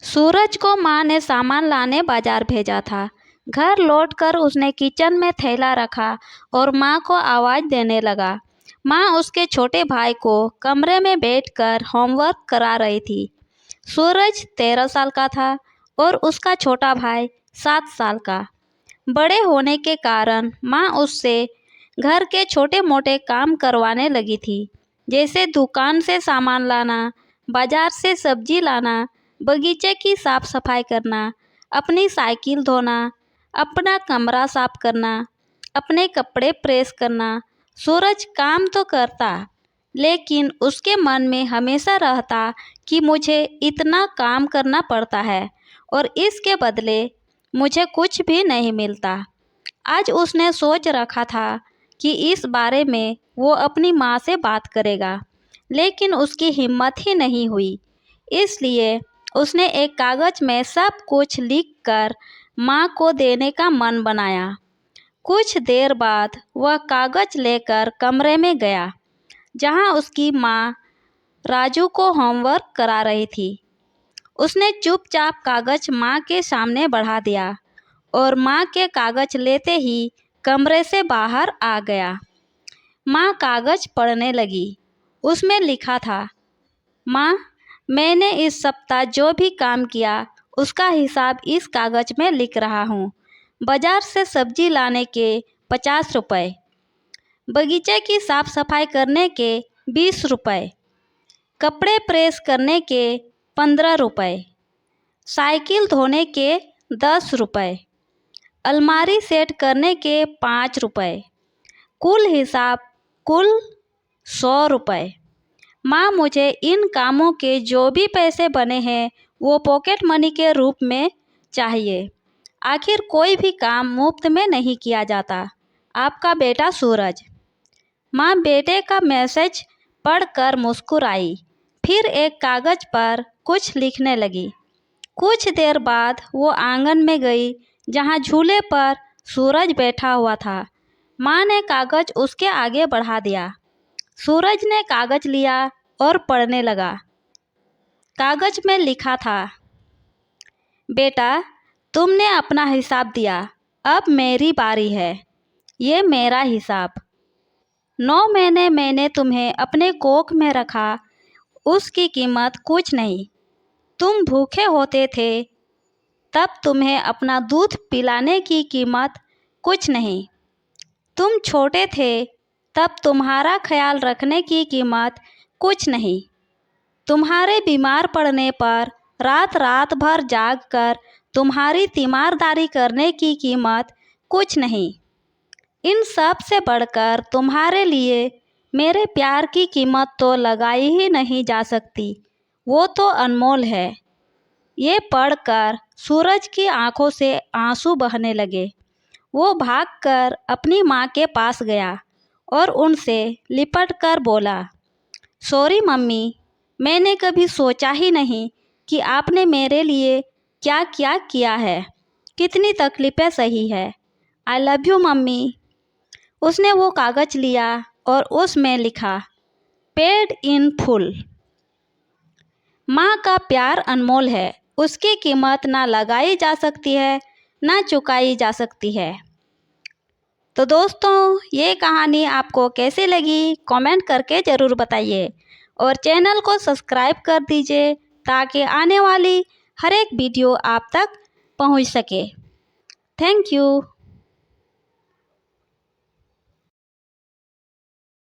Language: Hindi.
सूरज को माँ ने सामान लाने बाजार भेजा था। घर लौटकर उसने किचन में थैला रखा और माँ को आवाज़ देने लगा। माँ उसके छोटे भाई को कमरे में बैठकर होमवर्क करा रही थी। सूरज 13 साल का था और उसका छोटा भाई 7 साल का। बड़े होने के कारण माँ उससे घर के छोटे मोटे काम करवाने लगी थी, जैसे दुकान से सामान लाना, बाजार से सब्जी लाना, बगीचे की साफ सफाई करना, अपनी साइकिल धोना, अपना कमरा साफ करना, अपने कपड़े प्रेस करना। सूरज काम तो करता, लेकिन उसके मन में हमेशा रहता कि मुझे इतना काम करना पड़ता है और इसके बदले मुझे कुछ भी नहीं मिलता। आज उसने सोच रखा था कि इस बारे में वो अपनी माँ से बात करेगा, लेकिन उसकी हिम्मत ही नहीं हुई। इसलिए उसने एक कागज़ में सब कुछ लिखकर माँ को देने का मन बनाया। कुछ देर बाद वह कागज़ लेकर कमरे में गया, जहाँ उसकी माँ राजू को होमवर्क करा रही थी। उसने चुपचाप कागज़ माँ के सामने बढ़ा दिया और माँ के कागज़ लेते ही कमरे से बाहर आ गया। माँ कागज़ पढ़ने लगी। उसमें लिखा था, माँ, मैंने इस सप्ताह जो भी काम किया उसका हिसाब इस कागज़ में लिख रहा हूँ। बाजार से सब्जी लाने के 50 रुपये, बगीचे की साफ सफाई करने के 20 रुपये, कपड़े प्रेस करने के 15 रुपये, साइकिल धोने के 10 रुपये, अलमारी सेट करने के 5 रुपये, कुल हिसाब कुल 100 रुपये। माँ, मुझे इन कामों के जो भी पैसे बने हैं वो पॉकेट मनी के रूप में चाहिए। आखिर कोई भी काम मुफ्त में नहीं किया जाता। आपका बेटा सूरज। माँ बेटे का मैसेज पढ़कर मुस्कुराई, फिर एक कागज़ पर कुछ लिखने लगी। कुछ देर बाद वो आंगन में गई, जहाँ झूले पर सूरज बैठा हुआ था। माँ ने कागज़ उसके आगे बढ़ा दिया। सूरज ने कागज़ लिया और पढ़ने लगा। कागज़ में लिखा था, बेटा, तुमने अपना हिसाब दिया, अब मेरी बारी है। ये मेरा हिसाब। 9 महीने मैंने तुम्हें अपने कोख में रखा, उसकी कीमत कुछ नहीं। तुम भूखे होते थे तब तुम्हें अपना दूध पिलाने की कीमत कुछ नहीं। तुम छोटे थे तब तुम्हारा ख्याल रखने की कीमत कुछ नहीं। तुम्हारे बीमार पड़ने पर रात रात भर जागकर तुम्हारी तीमारदारी करने की कीमत कुछ नहीं। इन सब से बढ़कर तुम्हारे लिए मेरे प्यार की कीमत तो लगाई ही नहीं जा सकती, वो तो अनमोल है। ये पढ़कर सूरज की आंखों से आंसू बहने लगे। वो भागकर अपनी माँ के पास गया और उनसे लिपटकर बोला, सॉरी मम्मी, मैंने कभी सोचा ही नहीं कि आपने मेरे लिए क्या क्या किया है, कितनी तकलीफ़ें सही है। I love you mummy. उसने वो कागज़ लिया और उसमें लिखा, पेड इन फुल। माँ का प्यार अनमोल है, उसकी कीमत ना लगाई जा सकती है ना चुकाई जा सकती है। तो दोस्तों, ये कहानी आपको कैसी लगी कमेंट करके ज़रूर बताइए और चैनल को सब्सक्राइब कर दीजिए ताकि आने वाली हर एक वीडियो आप तक पहुंच सके। Thank you.